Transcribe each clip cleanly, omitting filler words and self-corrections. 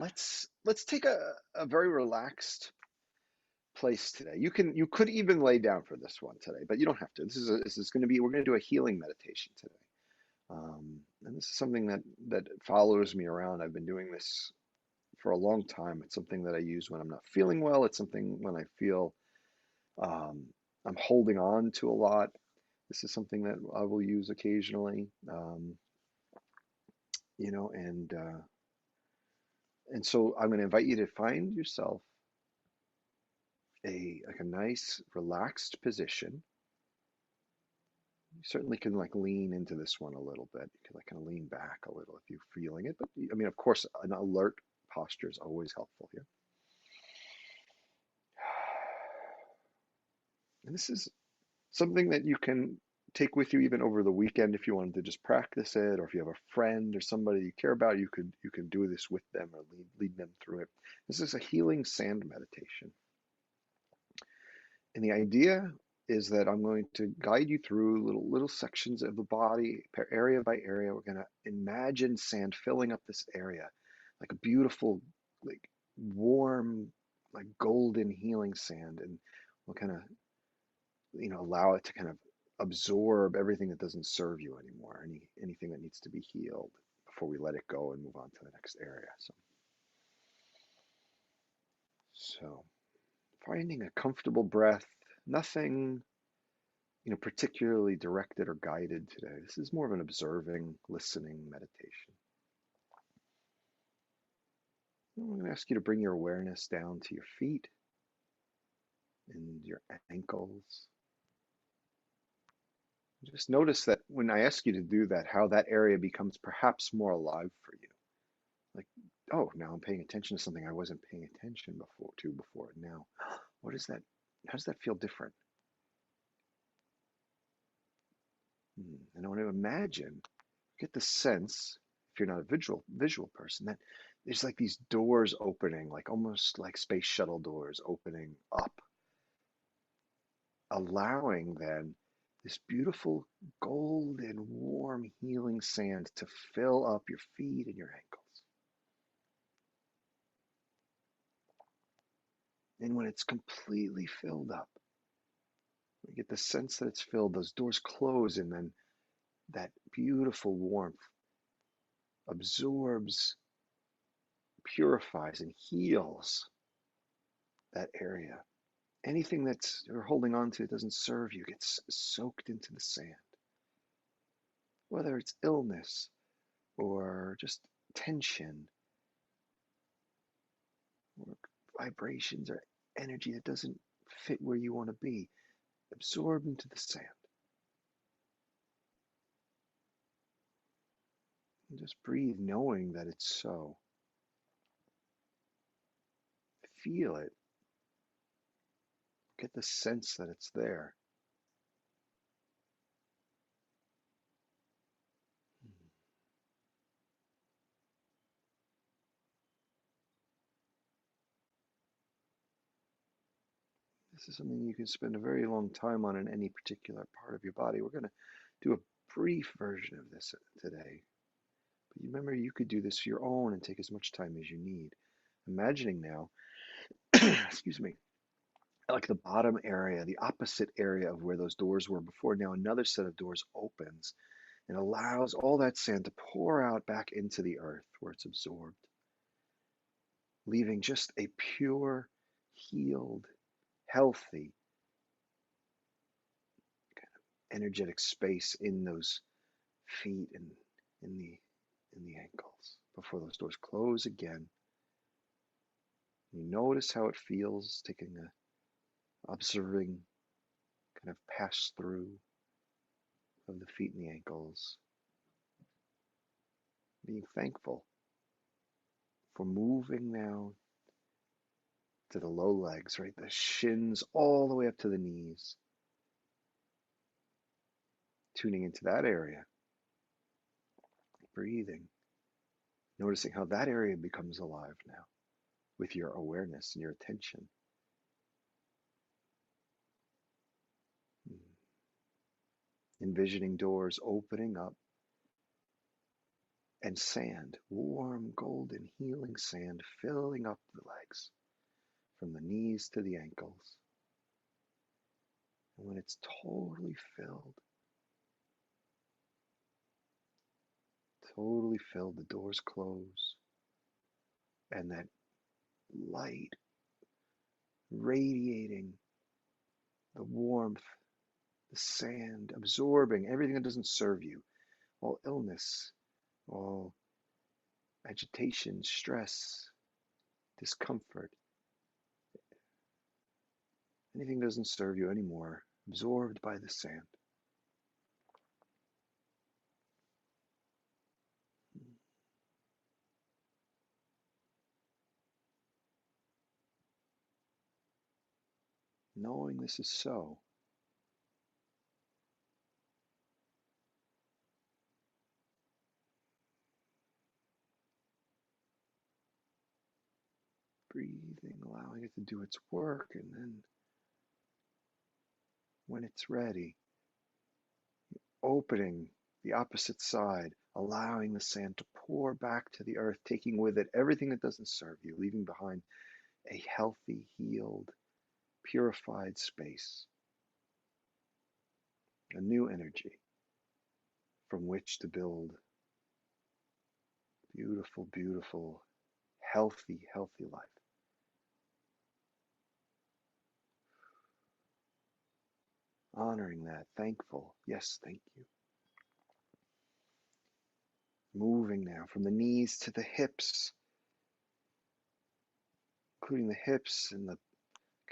let's take a very relaxed place today. You could even lay down for this one today, but you don't have to. This is going to be we're going to do a healing meditation today. And this is something that follows me around. I've been doing this for a long time. It's something that I use when I'm not feeling well. It's something when I feel um, I'm holding on to a lot. This is something that I will use occasionally, you know, and so I'm going to invite you to find yourself a nice relaxed position. You certainly can like lean into this one a little bit. You can like kind of lean back a little if you're feeling it. But I mean, of course, an alert posture is always helpful here. And this is something that you can take with you even over the weekend if you wanted to just practice it, or if you have a friend or somebody you care about, you can do this with them or lead them through it. This is a healing sand meditation. And the idea is that I'm going to guide you through little sections of the body, area by area. We're going to imagine sand filling up this area, like a beautiful, like warm, like golden healing sand, and we'll kind of, allow it to kind of absorb everything that doesn't serve you anymore, anything that needs to be healed before we let it go and move on to the next area. So finding a comfortable breath, nothing particularly directed or guided today. This is more of an observing, listening meditation. I'm going to ask you to bring your awareness down to your feet and your ankles. Just notice that when I ask you to do that, how that area becomes perhaps more alive for you. Like, oh, now I'm paying attention to something I wasn't paying attention before. Now, what is that? How does that feel different? And I want to imagine, get the sense, if you're not a visual person, that there's like these doors opening, like almost like space shuttle doors opening up, allowing then this beautiful golden warm healing sand to fill up your feet and your ankles. And when it's completely filled up, you get the sense that it's filled, those doors close, and then that beautiful warmth absorbs, purifies, and heals that area. Anything that's you're holding on to that doesn't serve you gets soaked into the sand. Whether it's illness or just tension or vibrations or energy that doesn't fit where you want to be, absorbed into the sand. And just breathe knowing that it's so. Feel it. Get the sense that it's there. This is something you can spend a very long time on in any particular part of your body. We're going to do a brief version of this today. But you remember, you could do this your own and take as much time as you need. Imagining now, excuse me, like the bottom area, the opposite area of where those doors were before. Now another set of doors opens and allows all that sand to pour out back into the earth where it's absorbed, leaving just a pure, healed, healthy, kind of energetic space in those feet and in the ankles before those doors close again. You notice how it feels, taking a observing kind of pass through of the feet and the ankles, being thankful for moving now to the low legs, right? The shins all the way up to the knees. Tuning into that area, breathing, noticing how that area becomes alive now with your awareness and your attention. Envisioning doors opening up, and sand, warm, golden, healing sand filling up the legs from the knees to the ankles. And when it's totally filled, the doors close, and that light radiating, the warmth, the sand, absorbing everything that doesn't serve you, all illness, all agitation, stress, discomfort, anything doesn't serve you anymore, absorbed by the sand. Knowing this is so, breathing, allowing it to do its work, and then when it's ready, opening the opposite side, allowing the sand to pour back to the earth, taking with it everything that doesn't serve you, leaving behind a healthy, healed, purified space, a new energy from which to build beautiful, beautiful, healthy, healthy life. Honoring that, thankful, yes, thank you. Moving now from the knees to the hips, including the hips and the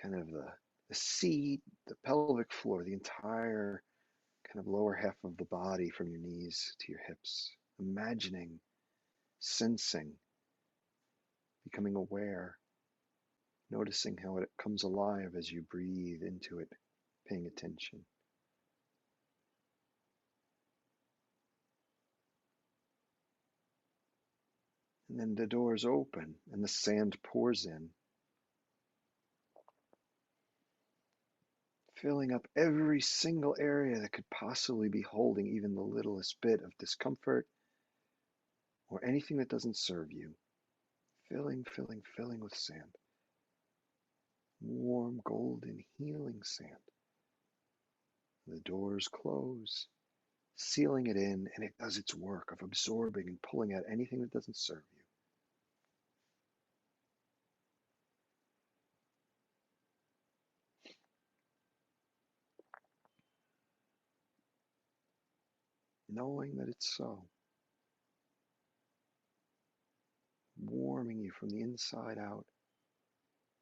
kind of the seat, the pelvic floor, the entire kind of lower half of the body from your knees to your hips. Imagining, sensing, becoming aware, noticing how it comes alive as you breathe into it, paying attention. And then the doors open and the sand pours in, filling up every single area that could possibly be holding even the littlest bit of discomfort or anything that doesn't serve you. Filling, filling, filling with sand. Warm, golden, healing sand. The doors close, sealing it in, and it does its work of absorbing and pulling out anything that doesn't serve you. Knowing that it's so. Warming you from the inside out.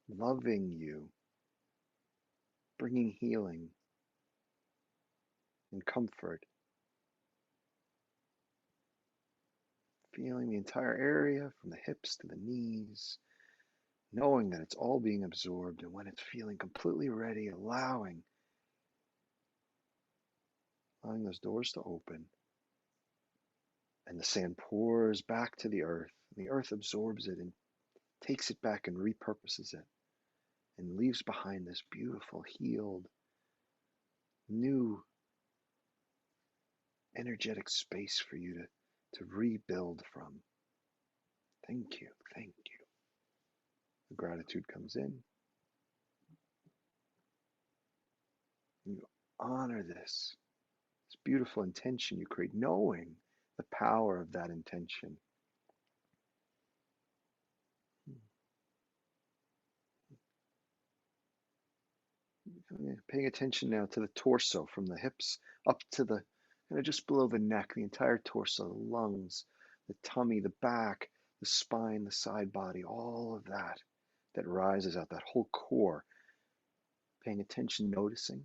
Loving you. Bringing healing and comfort. Feeling the entire area from the hips to the knees. Knowing that it's all being absorbed, and when it's feeling completely ready, allowing those doors to open, and the sand pours back to the earth. And the earth absorbs it and takes it back and repurposes it and leaves behind this beautiful, healed, new, energetic space for you to rebuild from. Thank you, thank you. The gratitude comes in. You honor this beautiful intention you create, knowing the power of that intention. Paying attention now to the torso, from the hips up to the, just below the neck, the entire torso, the lungs, the tummy, the back, the spine, the side body, all of that that rises out, that whole core. Paying attention, noticing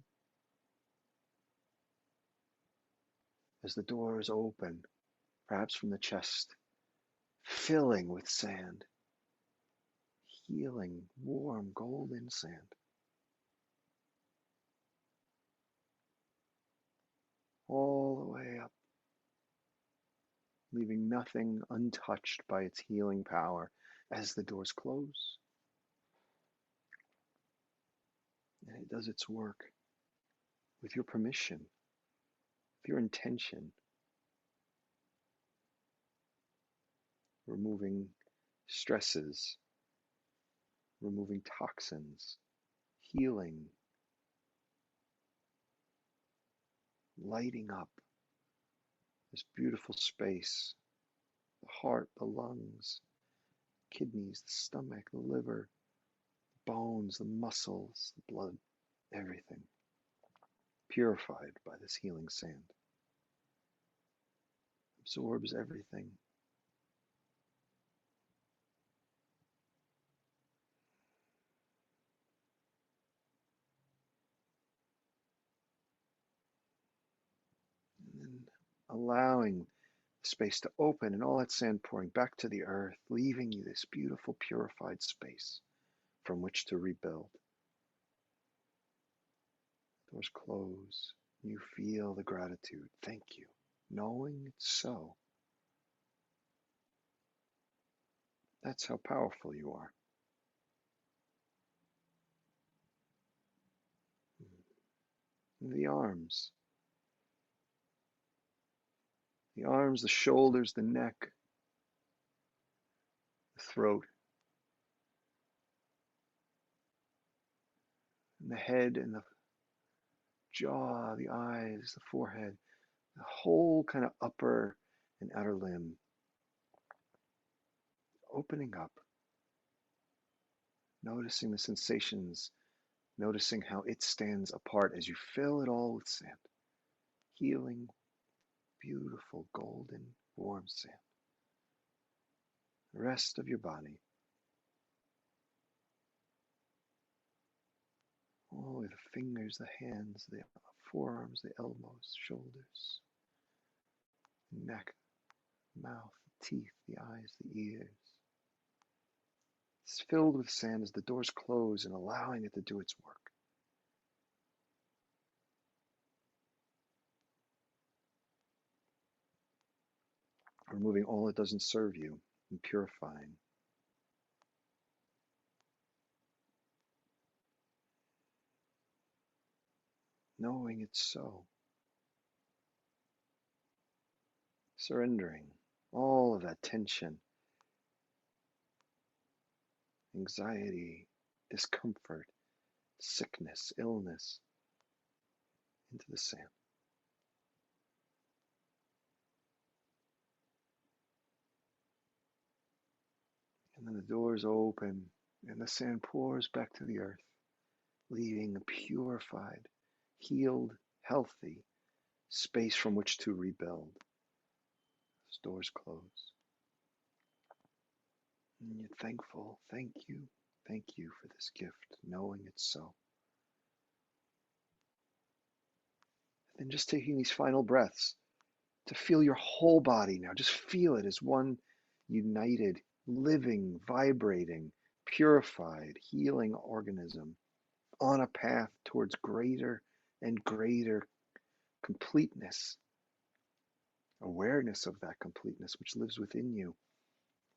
as the doors open, perhaps from the chest, filling with sand, healing, warm, golden sand. All the way up, leaving nothing untouched by its healing power as the doors close. And it does its work with your permission, with your intention. removing stresses, removing toxins, healing, lighting up this beautiful space, the heart, the lungs, kidneys, the stomach, the liver, the bones, the muscles, the blood, everything purified by this healing sand. Absorbs everything. And then allowing space to open and all that sand pouring back to the earth, leaving you this beautiful purified space from which to rebuild. Doors close. You feel the gratitude. Thank you. Knowing it's so. That's how powerful you are. And the arms. The arms, the shoulders, the neck, the throat, and the head and the jaw, the eyes, the forehead, the whole kind of upper and outer limb opening up, noticing the sensations, noticing how it stands apart as you fill it all with sand. Healing, beautiful, golden, warm sand. The rest of your body, all the fingers, the hands, the forearms, the elbows, shoulders, neck, mouth, teeth, the eyes, the ears. It's filled with sand as the doors close and allowing it to do its work. Removing all that doesn't serve you and purifying. Knowing it's so. Surrendering all of that tension, anxiety, discomfort, sickness, illness into the sand. And then the doors open and the sand pours back to the earth, leaving a purified, healed, healthy space from which to rebuild. As doors close. And you're thankful. Thank you. Thank you for this gift, knowing it's so. And just taking these final breaths to feel your whole body now. Just feel it as one united, living, vibrating, purified, healing organism on a path towards greater and greater completeness, awareness of that completeness which lives within you,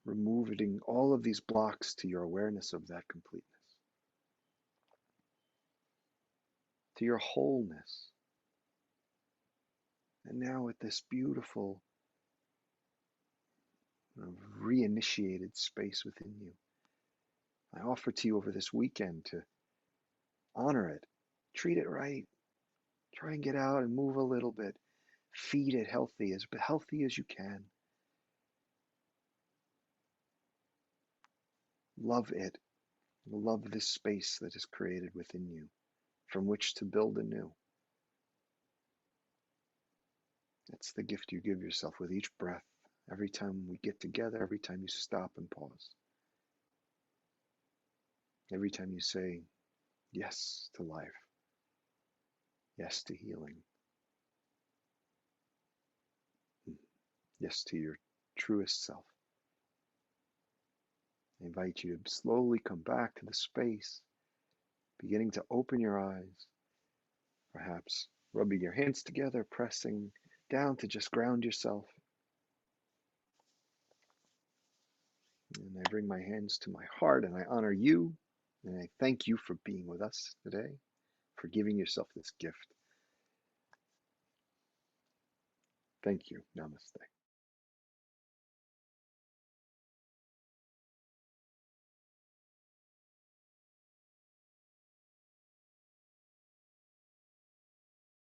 removing all of these blocks to your awareness of that completeness, to your wholeness. And now with this beautiful reinitiated space within you, I offer to you over this weekend to honor it, treat it right, try and get out and move a little bit, feed it healthy as you can. Love it. Love this space that is created within you from which to build anew. That's the gift you give yourself with each breath, every time we get together, every time you stop and pause, every time you say yes to life, yes to healing, yes to your truest self. I invite you to slowly come back to the space, beginning to open your eyes, perhaps rubbing your hands together, pressing down to just ground yourself. And I bring my hands to my heart and I honor you. And I thank you for being with us today, for giving yourself this gift. Thank you. Namaste.